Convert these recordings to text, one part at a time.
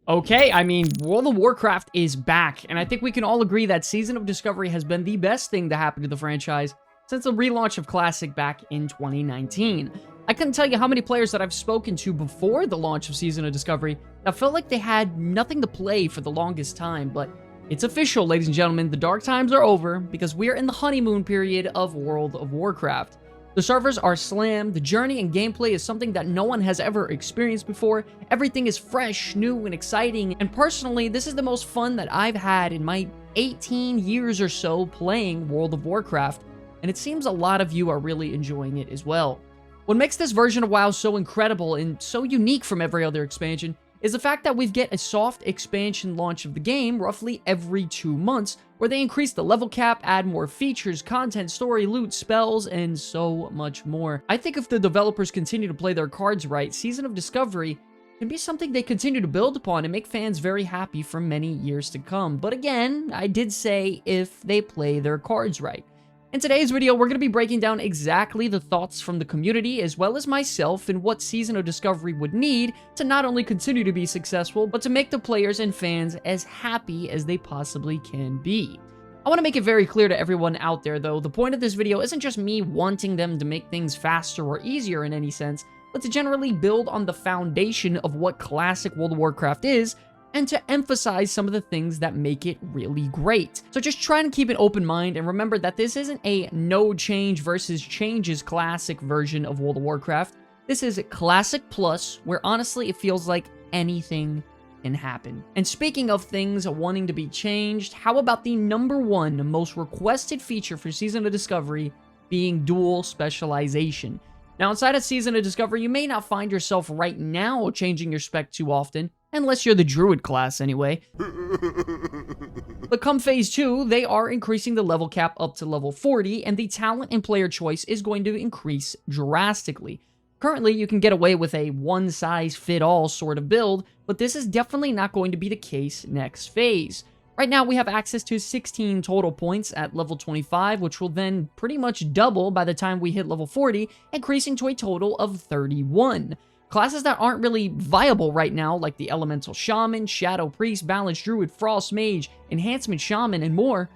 Okay, I mean, World of Warcraft is back, and I think we can all agree that Season of Discovery has been the best thing to happen to the franchise since the relaunch of Classic back in 2019. I couldn't tell you how many players that I've spoken to before the launch of Season of Discovery that felt like they had nothing to play for the longest time, but it's official, ladies and gentlemen, the dark times are over because we are in the honeymoon period of World of Warcraft. The servers are slammed, the journey and gameplay is something that no one has ever experienced before, everything is fresh, new, and exciting, and personally, this is the most fun that I've had in my 18 years or so playing World of Warcraft, and it seems a lot of you are really enjoying it as well. What makes this version of WoW so incredible and so unique from every other expansion is the fact that we get a soft expansion launch of the game roughly every 2 months, where they increase the level cap, add more features, content, story, loot, spells, and so much more. I think if the developers continue to play their cards right, Season of Discovery can be something they continue to build upon and make fans very happy for many years to come. But again, I did say if they play their cards right. In today's video, we're going to be breaking down exactly the thoughts from the community as well as myself and what Season of Discovery would need to not only continue to be successful, but to make the players and fans as happy as they possibly can be. I want to make it very clear to everyone out there though, the point of this video isn't just me wanting them to make things faster or easier in any sense, but to generally build on the foundation of what classic World of Warcraft is, and to emphasize some of the things that make it really great. So just try and keep an open mind and remember that this isn't a no change versus changes classic version of World of Warcraft. This is Classic Plus, where honestly it feels like anything can happen. And speaking of things wanting to be changed, how about the #1 most requested feature for Season of Discovery being dual specialization? Now inside of Season of Discovery, you may not find yourself right now changing your spec too often, unless you're the Druid class anyway. But come Phase 2, they are increasing the level cap up to level 40, and the talent and player choice is going to increase drastically. Currently, you can get away with a one-size-fit-all sort of build, but this is definitely not going to be the case next phase. Right now, we have access to 16 total points at level 25, which will then pretty much double by the time we hit level 40, increasing to a total of 31. Classes that aren't really viable right now, like the Elemental Shaman, Shadow Priest, Balanced Druid, Frost Mage, Enhancement Shaman, and more,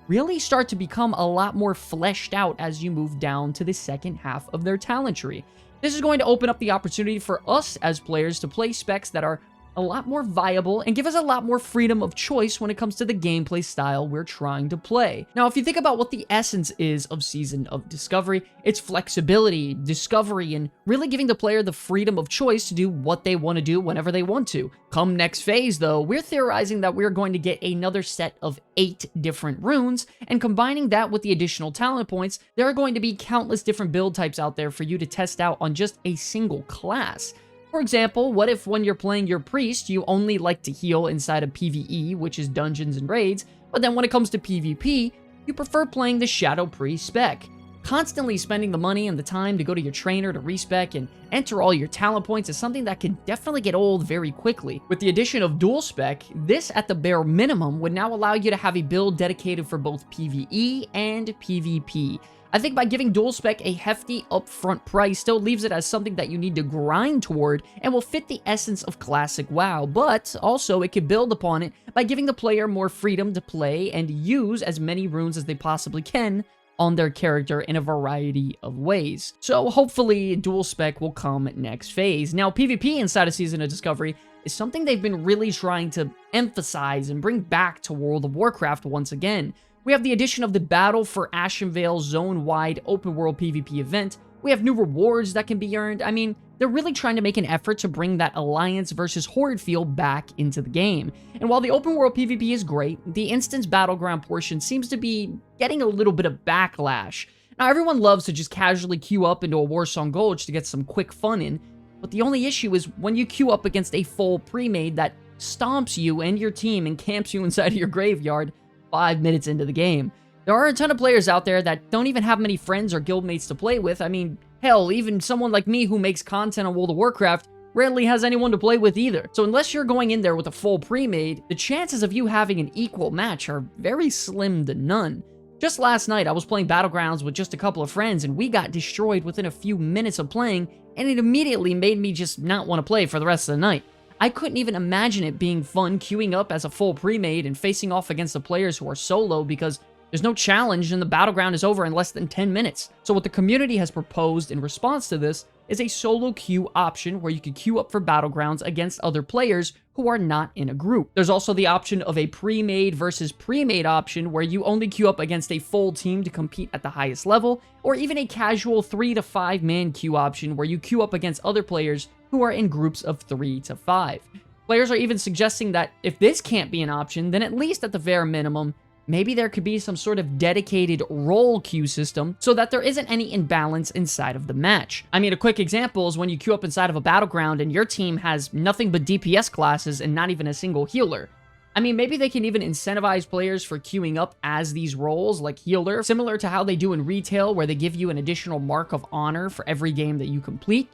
really start to become a lot more fleshed out as you move down to the second half of their talent tree. This is going to open up the opportunity for us as players to play specs that are a lot more viable and give us a lot more freedom of choice when it comes to the gameplay style we're trying to play. Now, if you think about what the essence is of Season of Discovery, it's flexibility, discovery, and really giving the player the freedom of choice to do what they want to do whenever they want to. Come next phase, though, we're theorizing that we're going to get another set of 8 different runes, and combining that with the additional talent points, there are going to be countless different build types out there for you to test out on just a single class. For example, what if when you're playing your priest, you only like to heal inside of PvE, which is dungeons and raids, but then when it comes to PvP, you prefer playing the Shadow Priest spec? Constantly spending the money and the time to go to your trainer to respec and enter all your talent points is something that can definitely get old very quickly. With the addition of dual spec, this at the bare minimum would now allow you to have a build dedicated for both PvE and PvP. I think by giving dual spec a hefty upfront price still leaves it as something that you need to grind toward and will fit the essence of classic WoW, but also it could build upon it by giving the player more freedom to play and use as many runes as they possibly can on their character in a variety of ways. So hopefully dual spec will come next phase. Now PvP inside of Season of Discovery is something they've been really trying to emphasize and bring back to World of Warcraft once again. We have the addition of the Battle for Ashenvale zone-wide open-world PvP event. We have new rewards that can be earned. I mean, they're really trying to make an effort to bring that Alliance versus Horde feel back into the game. And while the open-world PvP is great, the instance battleground portion seems to be getting a little bit of backlash. Now, everyone loves to just casually queue up into a Warsong Gulch to get some quick fun in, but the only issue is when you queue up against a full pre-made that stomps you and your team and camps you inside of your graveyard 5 minutes into the game. There are a ton of players out there that don't even have many friends or guildmates to play with. I mean, hell, even someone like me who makes content on World of Warcraft rarely has anyone to play with either. So unless you're going in there with a full pre-made, the chances of you having an equal match are very slim to none. Just last night, I was playing Battlegrounds with just a couple of friends, and we got destroyed within a few minutes of playing, and it immediately made me just not want to play for the rest of the night. I couldn't even imagine it being fun queuing up as a full pre-made and facing off against the players who are solo because there's no challenge and the battleground is over in less than 10 minutes. So what the community has proposed in response to this is a solo queue option where you can queue up for Battlegrounds against other players who are not in a group. There's also the option of a pre-made versus pre-made option where you only queue up against a full team to compete at the highest level, or even a casual 3 to 5 man queue option where you queue up against other players who are in groups of 3 to 5. Players are even suggesting that if this can't be an option, then at least at the bare minimum, maybe there could be some sort of dedicated role queue system so that there isn't any imbalance inside of the match. I mean, a quick example is when you queue up inside of a battleground and your team has nothing but DPS classes and not even a single healer. I mean, maybe they can even incentivize players for queuing up as these roles, like healer, similar to how they do in retail, where they give you an additional mark of honor for every game that you complete.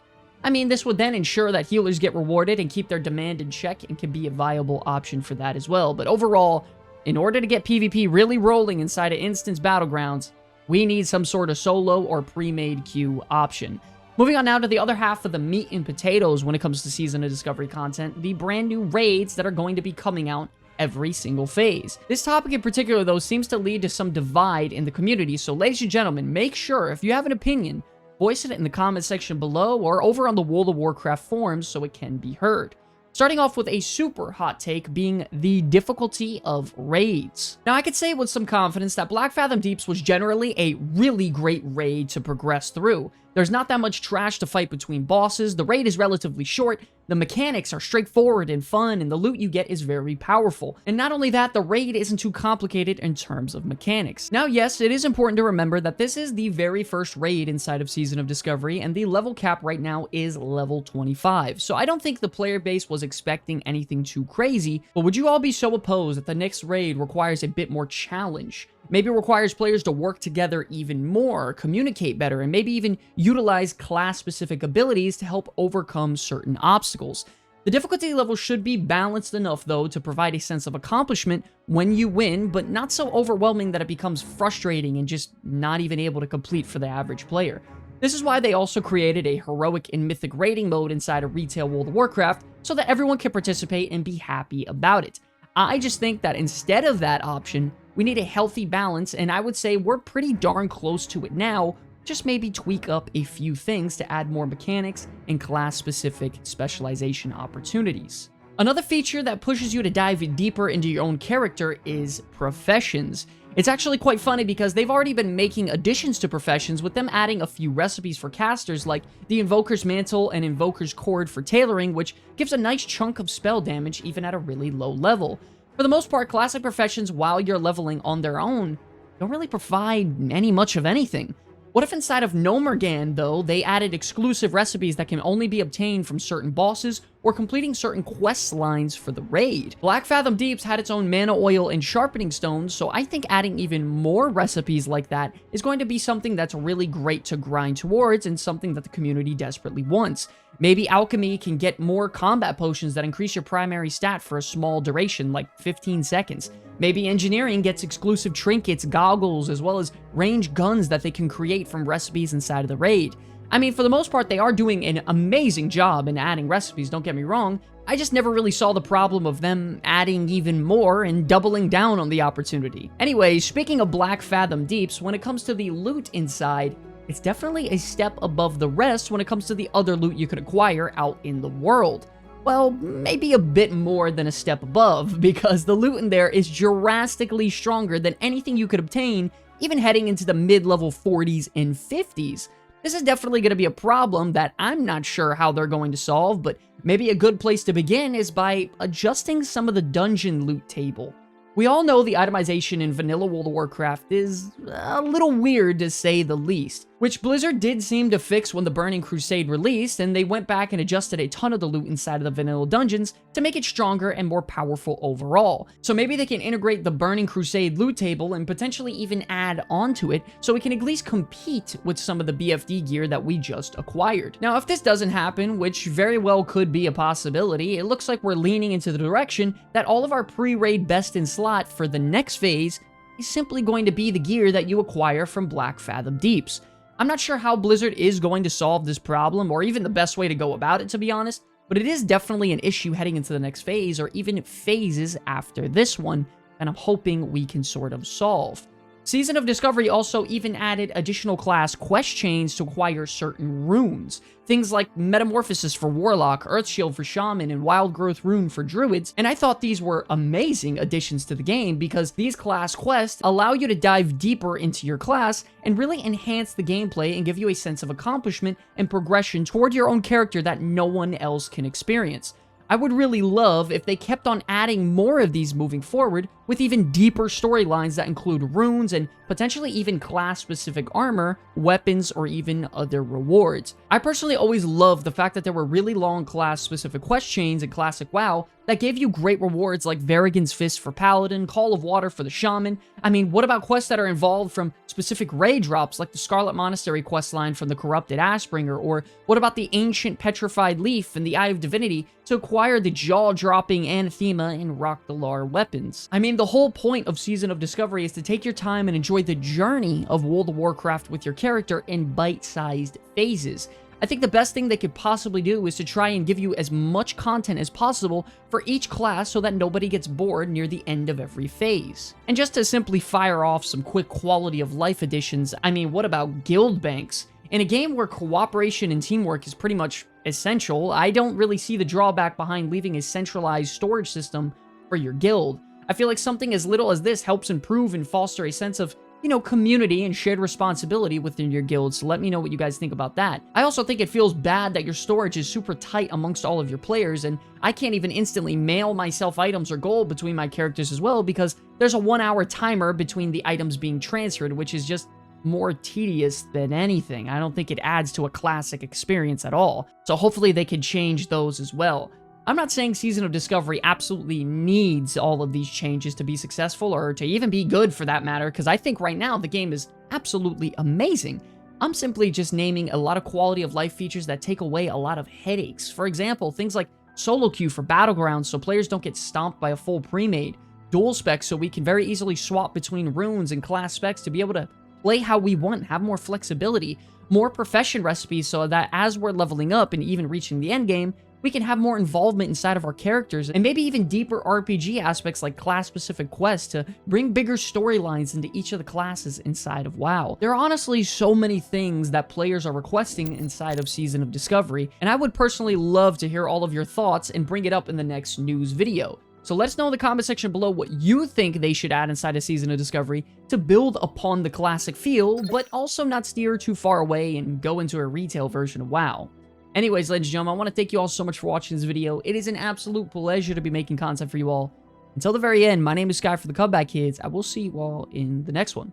I mean, this would then ensure that healers get rewarded and keep their demand in check and can be a viable option for that as well. But overall, in order to get PvP really rolling inside of Instance Battlegrounds, we need some sort of solo or pre-made queue option. Moving on now to the other half of the meat and potatoes when it comes to Season of Discovery content, the brand new raids that are going to be coming out every single phase. This topic in particular, though, seems to lead to some divide in the community, so ladies and gentlemen, make sure if you have an opinion, voice it in the comment section below or over on the World of Warcraft forums so it can be heard. Starting off with a super hot take being the difficulty of raids. Now, I could say with some confidence that Black Fathom Deeps was generally a really great raid to progress through. There's not that much trash to fight between bosses, the raid is relatively short, the mechanics are straightforward and fun, and the loot you get is very powerful. And not only that, the raid isn't too complicated in terms of mechanics. Now, yes, it is important to remember that this is the very first raid inside of Season of Discovery, and the level cap right now is level 25. So I don't think the player base was expecting anything too crazy, but would you all be so opposed that the next raid requires a bit more challenge? Maybe it requires players to work together even more, communicate better, and maybe even utilize class-specific abilities to help overcome certain obstacles. The difficulty level should be balanced enough, though, to provide a sense of accomplishment when you win, but not so overwhelming that it becomes frustrating and just not even able to complete for the average player. This is why they also created a heroic and mythic raiding mode inside of retail World of Warcraft, so that everyone can participate and be happy about it. I just think that instead of that option, we need a healthy balance, and I would say we're pretty darn close to it now, just maybe tweak up a few things to add more mechanics and class-specific specialization opportunities. Another feature that pushes you to dive deeper into your own character is professions. It's actually quite funny because they've already been making additions to professions, with them adding a few recipes for casters like the Invoker's Mantle and Invoker's Cord for tailoring, which gives a nice chunk of spell damage even at a really low level. For the most part, classic professions, while you're leveling on their own, don't really provide any much of anything. What if inside of Nomergan, though, they added exclusive recipes that can only be obtained from certain bosses or completing certain quest lines for the raid? Black Fathom Deeps had its own mana oil and sharpening stones, so I think adding even more recipes like that is going to be something that's really great to grind towards and something that the community desperately wants. Maybe alchemy can get more combat potions that increase your primary stat for a small duration, like 15 seconds. Maybe engineering gets exclusive trinkets, goggles, as well as ranged guns that they can create from recipes inside of the raid. I mean, for the most part, they are doing an amazing job in adding recipes, don't get me wrong. I just never really saw the problem of them adding even more and doubling down on the opportunity. Anyway, speaking of Black Fathom Deeps, when it comes to the loot inside, it's definitely a step above the rest when it comes to the other loot you can acquire out in the world. Well, maybe a bit more than a step above, because the loot in there is drastically stronger than anything you could obtain, even heading into the mid-level 40s and 50s. This is definitely going to be a problem that I'm not sure how they're going to solve, but maybe a good place to begin is by adjusting some of the dungeon loot table. We all know the itemization in vanilla World of Warcraft is a little weird to say the least, which Blizzard did seem to fix when the Burning Crusade released, and they went back and adjusted a ton of the loot inside of the vanilla dungeons to make it stronger and more powerful overall. So maybe they can integrate the Burning Crusade loot table and potentially even add onto it so we can at least compete with some of the BFD gear that we just acquired. Now, if this doesn't happen, which very well could be a possibility, it looks like we're leaning into the direction that all of our pre-raid best in slot for the next phase is simply going to be the gear that you acquire from Black Fathom Deeps. I'm not sure how Blizzard is going to solve this problem, or even the best way to go about it, to be honest. but it is definitely an issue heading into the next phase, or even phases after this one, and I'm hoping we can sort of solve. Season of Discovery also even added additional class quest chains to acquire certain runes. Things like Metamorphosis for Warlock, Earthshield for Shaman, and Wild Growth Rune for Druids, and I thought these were amazing additions to the game because these class quests allow you to dive deeper into your class and really enhance the gameplay and give you a sense of accomplishment and progression toward your own character that no one else can experience. I would really love if they kept on adding more of these moving forward, with even deeper storylines that include runes and potentially even class-specific armor, weapons, or even other rewards. I personally always loved the fact that there were really long class-specific quest chains in Classic WoW that gave you great rewards like Varigan's Fist for Paladin, Call of Water for the Shaman. I mean, what about quests that are involved from specific raid drops like the Scarlet Monastery questline from the Corrupted Ashbringer, or what about the Ancient Petrified Leaf and the Eye of Divinity to acquire the jaw-dropping Anathema and Rock-Dalar weapons? I mean, the whole point of Season of Discovery is to take your time and enjoy the journey of World of Warcraft with your character in bite-sized phases. I think the best thing they could possibly do is to try and give you as much content as possible for each class so that nobody gets bored near the end of every phase. And just to simply fire off some quick quality of life additions, I mean, what about guild banks? In a game where cooperation and teamwork is pretty much essential, I don't really see the drawback behind leaving a centralized storage system for your guild. I feel like something as little as this helps improve and foster a sense of, you know, community and shared responsibility within your guild, so let me know what you guys think about that. I also think it feels bad that your storage is super tight amongst all of your players, and I can't even instantly mail myself items or gold between my characters as well, because there's a 1-hour timer between the items being transferred, which is just more tedious than anything. I don't think it adds to a classic experience at all, so hopefully they can change those as well. I'm not saying Season of Discovery absolutely needs all of these changes to be successful, or to even be good for that matter, because I think right now the game is absolutely amazing. I'm simply just naming a lot of quality of life features that take away a lot of headaches. For example, things like solo queue for Battlegrounds so players don't get stomped by a full pre-made, dual specs so we can very easily swap between runes and class specs to be able to play how we want, have more flexibility, more profession recipes so that as we're leveling up and even reaching the end game, we can have more involvement inside of our characters, and maybe even deeper RPG aspects like class-specific quests to bring bigger storylines into each of the classes inside of WoW. There are honestly so many things that players are requesting inside of Season of Discovery, and I would personally love to hear all of your thoughts and bring it up in the next news video. So let us know in the comment section below what you think they should add inside of Season of Discovery to build upon the classic feel, but also not steer too far away and go into a retail version of WoW. Anyways, ladies and gentlemen, I want to thank you all so much for watching this video. It is an absolute pleasure to be making content for you all. Until the very end, my name is Sky for the Comeback Kids. I will see you all in the next one.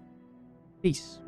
Peace.